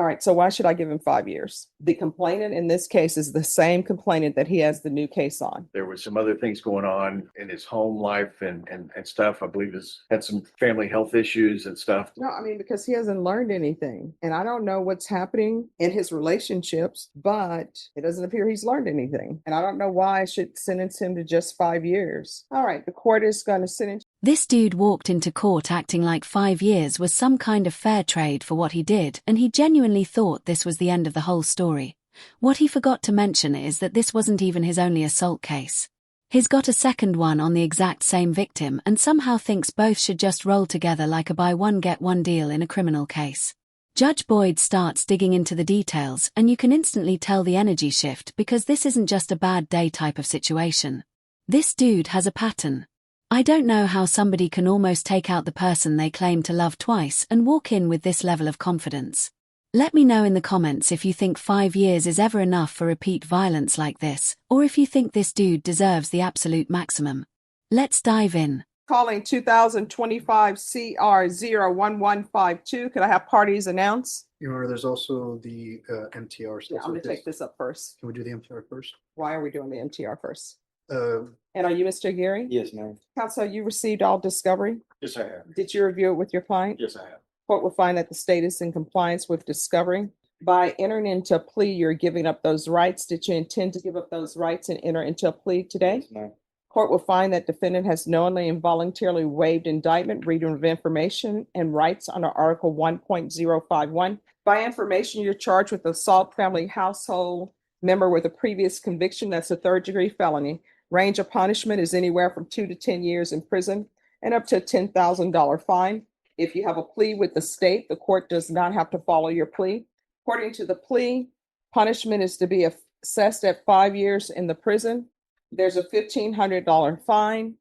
All right, so why should I give him 5 years? The complainant in this case is the same complainant that he has the new case on. There was some other things going on in his home life and stuff. I believe he's had some family health issues and stuff. No, I mean, because he hasn't learned anything. And I don't know what's happening in his relationships, but it doesn't appear he's learned anything. And I don't know why I should sentence him to just 5 years. All right, the court is going to sentence. This dude walked into court acting like 5 years was some kind of fair trade for what he did, and he genuinely thought this was the end of the whole story. What he forgot to mention is that this wasn't even his only assault case. He's got a second one on the exact same victim and somehow thinks both should just roll together like a buy one get one deal in a criminal case. Judge Boyd starts digging into the details, and you can instantly tell the energy shift because this isn't just a bad day type of situation. This dude has a pattern. I don't know how somebody can almost take out the person they claim to love twice and walk in with this level of confidence. Let me know in the comments if you think 5 years is ever enough for repeat violence like this, or if you think this dude deserves the absolute maximum. Let's dive in. Calling 2025 CR 01152. Could I have parties announce? Your Honor, there's also the MTR. Yeah, I'm going to take this up first. Can we do the MTR first? Why are we doing the MTR first? Uh, And are you Mr. Geary? Yes, ma'am. Counsel, you received all discovery? Yes, I have. Did you review it with your client? Yes, I have. Court will find that the state is in compliance with discovery. By entering into a plea, you're giving up those rights. Did you intend to give up those rights and enter into a plea today? Yes, ma'am. Court will find that defendant has knowingly and voluntarily waived indictment, freedom of information, and rights under Article 1.051. By information, you're charged with assault family household member with a previous conviction. That's a third-degree felony. Range of punishment is anywhere from 2 to 10 years in prison and up to a $10,000 fine. If you have a plea with the state, the court does not have to follow your plea. According to the plea, punishment is to be assessed at 5 years in the prison. There's a $1,500 fine.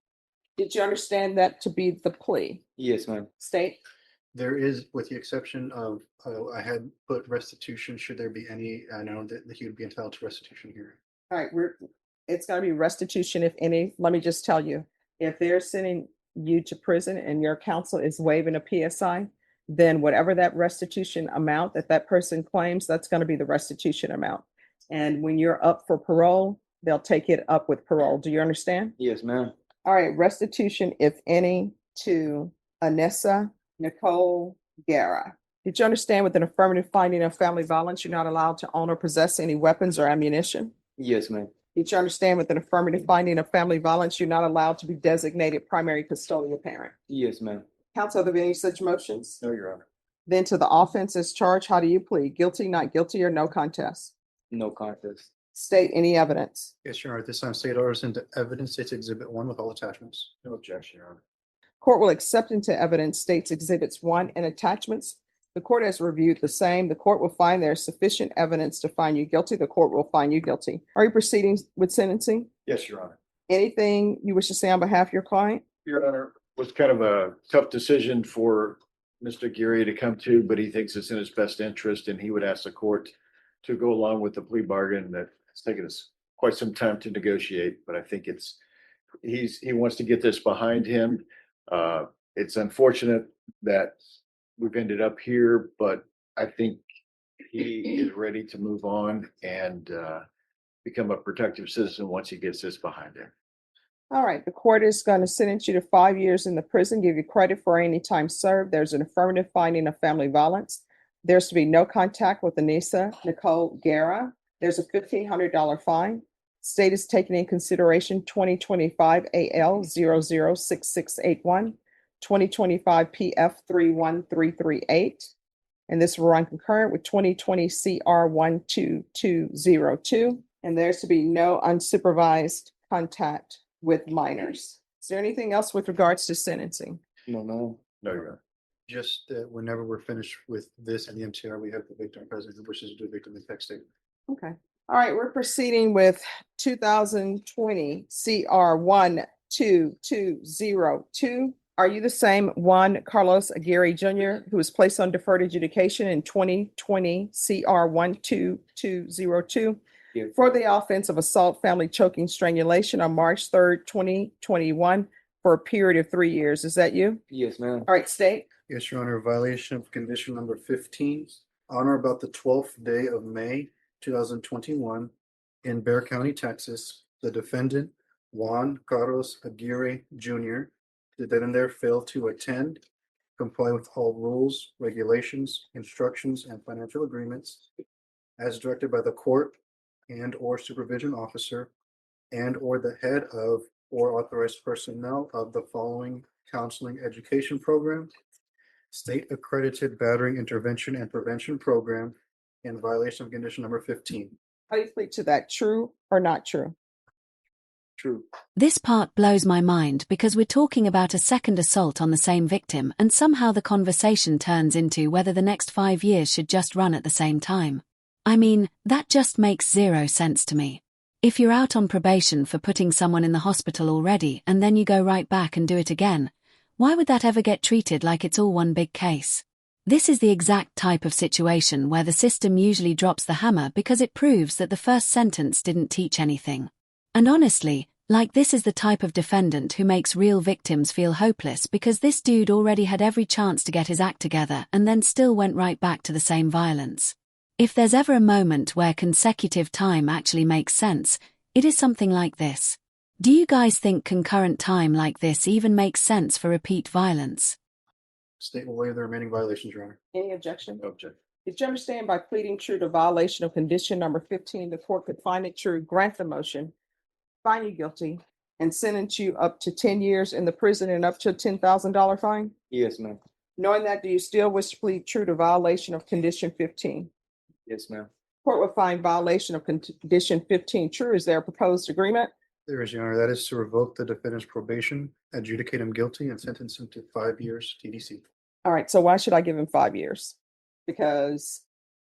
Did you understand that to be the plea? Yes, ma'am. State? There is, with the exception of, I had put restitution, should there be any, I know that he would be entitled to restitution here. All right, it's going to be restitution, if any. Let me just tell you, if they're sending you to prison and your counsel is waiving a PSI, then whatever that restitution amount that person claims, that's going to be the restitution amount. And when you're up for parole, they'll take it up with parole. Do you understand? Yes, ma'am. All right, restitution, if any, to Anessa Nicole Guerra. Did you understand with an affirmative finding of family violence, you're not allowed to own or possess any weapons or ammunition? Yes, ma'am. Did you understand with an affirmative finding of family violence, you're not allowed to be designated primary custodial parent? Yes, ma'am. Counsel, are there any such motions? No, Your Honor. Then to the offense as charged, how do you plead? Guilty, not guilty, or no contest? No contest. State any evidence. Yes, Your Honor, at this time, state orders into evidence, states Exhibit 1 with all attachments. No objection, Your Honor. Court will accept into evidence states Exhibits 1 and attachments. The court has reviewed the same. The court will find there is sufficient evidence to find you guilty. The court will find you guilty. Are you proceeding with sentencing? Yes, Your Honor. Anything you wish to say on behalf of your client? Your Honor, it was kind of a tough decision for Mr. Geary to come to, but he thinks it's in his best interest, and he would ask the court to go along with the plea bargain that it's taken us quite some time to negotiate, but I think he wants to get this behind him. It's unfortunate that we've ended up here, but I think he is ready to move on and become a productive citizen once he gets this behind him. All right, the court is going to sentence you to 5 years in the prison, give you credit for any time served. There's an affirmative finding of family violence. There's to be no contact with Anessa Nicole Guerra. There's a $1,500 fine. State is taking in consideration 2025 AL 006681, 2025 PF 31338, and this will run concurrent with 2020 CR 12202. And there's to be no unsupervised contact with minors. Is there anything else with regards to sentencing? No, Your Honor. Just that whenever we're finished with this and the MTR, we have the victim present who wishes to do victim impact statement. Okay. All right, we're proceeding with 2020 CR 12202. Are you the same Juan Carlos Aguirre Jr. who was placed on deferred adjudication in 2020 CR 12202? Yes. For the offense of assault, family choking, strangulation on March 3rd, 2021 for a period of 3 years? Is that you? Yes, ma'am. All right, state. Yes, Your Honor, violation of condition number 15. on or about the 12th day of May 2021 in Bexar County, Texas, the defendant, Juan Carlos Aguirre Jr., did then and there fail to attend, comply with all rules, regulations, instructions, and financial agreements as directed by the court and or supervision officer and or the head of or authorized personnel of the following counseling education program, state accredited battering intervention and prevention program in violation of condition number 15. How do you plead to that? True or not true? True. This part blows my mind because we're talking about a second assault on the same victim, and somehow the conversation turns into whether the next 5 years should just run at the same time. I mean, that just makes zero sense to me. If you're out on probation for putting someone in the hospital already and then you go right back and do it again, why would that ever get treated like it's all one big case? This is the exact type of situation where the system usually drops the hammer because it proves that the first sentence didn't teach anything. And honestly, like, this is the type of defendant who makes real victims feel hopeless because this dude already had every chance to get his act together and then still went right back to the same violence. If there's ever a moment where consecutive time actually makes sense, it is something like this. Do you guys think concurrent time like this even makes sense for repeat violence? State will waive the remaining violations, Your Honor. Any objection? No objection. Did you understand by pleading true to violation of condition number 15, the court could find it true, grant the motion, find you guilty, and sentence you up to 10 years in the prison and up to a $10,000 fine? Yes, ma'am. Knowing that, do you still wish to plead true to violation of condition 15? Yes, ma'am. Court will find violation of condition 15 true. Is there a proposed agreement? There is, Your Honor. That is to revoke the defendant's probation, adjudicate him guilty, and sentence him to 5 years TDC. All right, so why should I give him 5 years? Because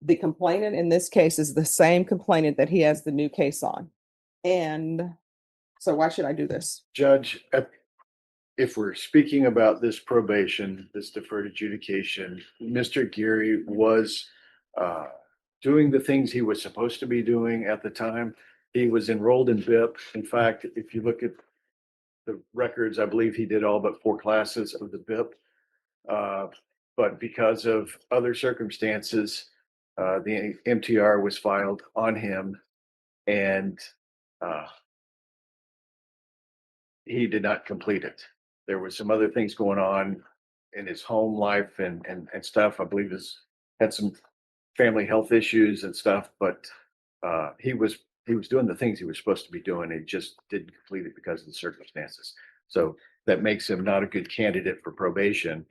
the complainant in this case is the same complainant that he has the new case on. And so why should I do this? Judge, if we're speaking about this probation, this deferred adjudication, Mr. Geary was doing the things he was supposed to be doing at the time. He was enrolled in BIP. In fact, if you look at the records, I believe he did all but 4 classes of the BIP. But because of other circumstances, the MTR was filed on him, and he did not complete it. There was some other things going on in his home life and stuff. I believe had some family health issues and stuff, but he was doing the things he was supposed to be doing. He just didn't complete it because of the circumstances. So that makes him not a good candidate for probation.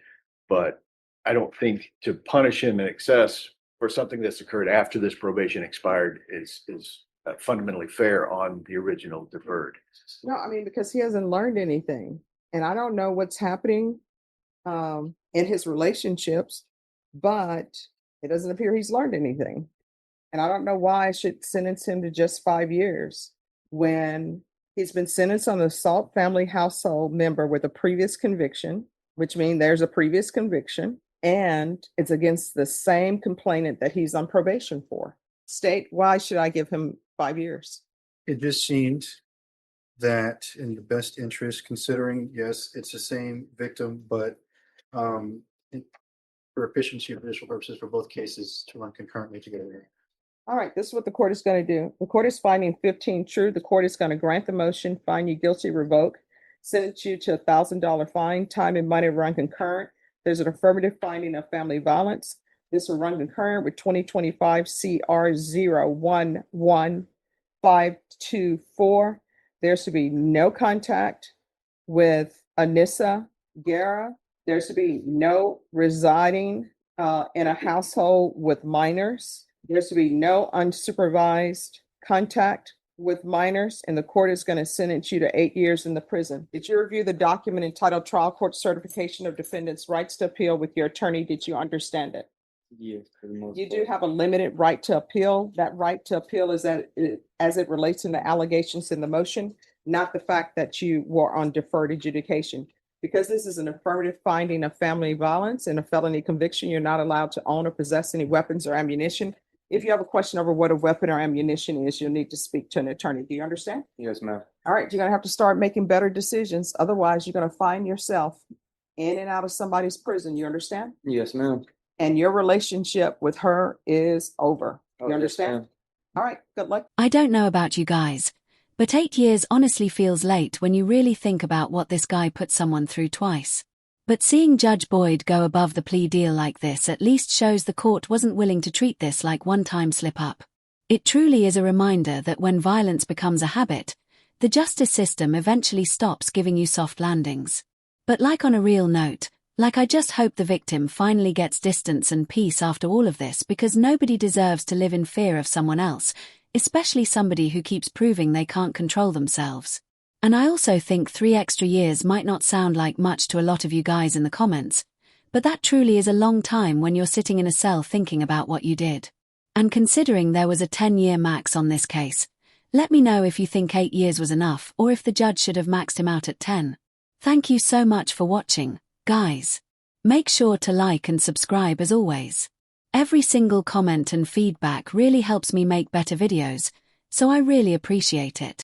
But I don't think to punish him in excess for something that's occurred after this probation expired is fundamentally fair on the original deferred. No, I mean, because he hasn't learned anything. And I don't know what's happening in his relationships, but it doesn't appear he's learned anything. And I don't know why I should sentence him to just 5 years when he's been sentenced on an assault family household member with a previous conviction, which means there's a previous conviction, and it's against the same complainant that he's on probation for. State, why should I give him 5 years? It just seemed that in the best interest, considering, yes, it's the same victim, but for efficiency of judicial purposes for both cases to run concurrently together. All right, this is what the court is going to do. The court is finding 15 true. The court is going to grant the motion, find you guilty, revoke, sentence you to $1,000 fine, time and money run concurrent. There's an affirmative finding of family violence. This will run concurrent with 2025 CR 011524. There should be no contact with Anissa Guerra. There should be no residing in a household with minors. There should be no unsupervised contact with minors, and the court is going to sentence you to 8 years in the prison. Did you review the document entitled Trial Court Certification of Defendant's Rights to Appeal with your attorney? Did you understand it? Yes, for the most You do part. have a limited right to appeal. That right to appeal is that as it relates to the allegations in the motion, not the fact that you were on deferred adjudication. Because this is an affirmative finding of family violence and a felony conviction, you're not allowed to own or possess any weapons or ammunition. If you have a question over what a weapon or ammunition is, you'll need to speak to an attorney. Do you understand? Yes, ma'am. All right, you're going to have to start making better decisions. Otherwise, you're going to find yourself in and out of somebody's prison. You understand? Yes, ma'am. and your relationship with her is over. Oh, You yes, understand? ma'am. All right, good luck. I don't know about you guys, but 8 years honestly feels late when you really think about what this guy put someone through twice. But seeing Judge Boyd go above the plea deal like this at least shows the court wasn't willing to treat this like one-time slip-up. It truly is a reminder that when violence becomes a habit, the justice system eventually stops giving you soft landings. But like on a real note, I just hope the victim finally gets distance and peace after all of this, because nobody deserves to live in fear of someone else, especially somebody who keeps proving they can't control themselves. And I also think 3 extra years might not sound like much to a lot of you guys in the comments, but that truly is a long time when you're sitting in a cell thinking about what you did. And considering there was a 10-year max on this case, let me know if you think 8 years was enough or if the judge should have maxed him out at 10. Thank you so much for watching, guys. Make sure to like and subscribe as always. Every single comment and feedback really helps me make better videos, so I really appreciate it.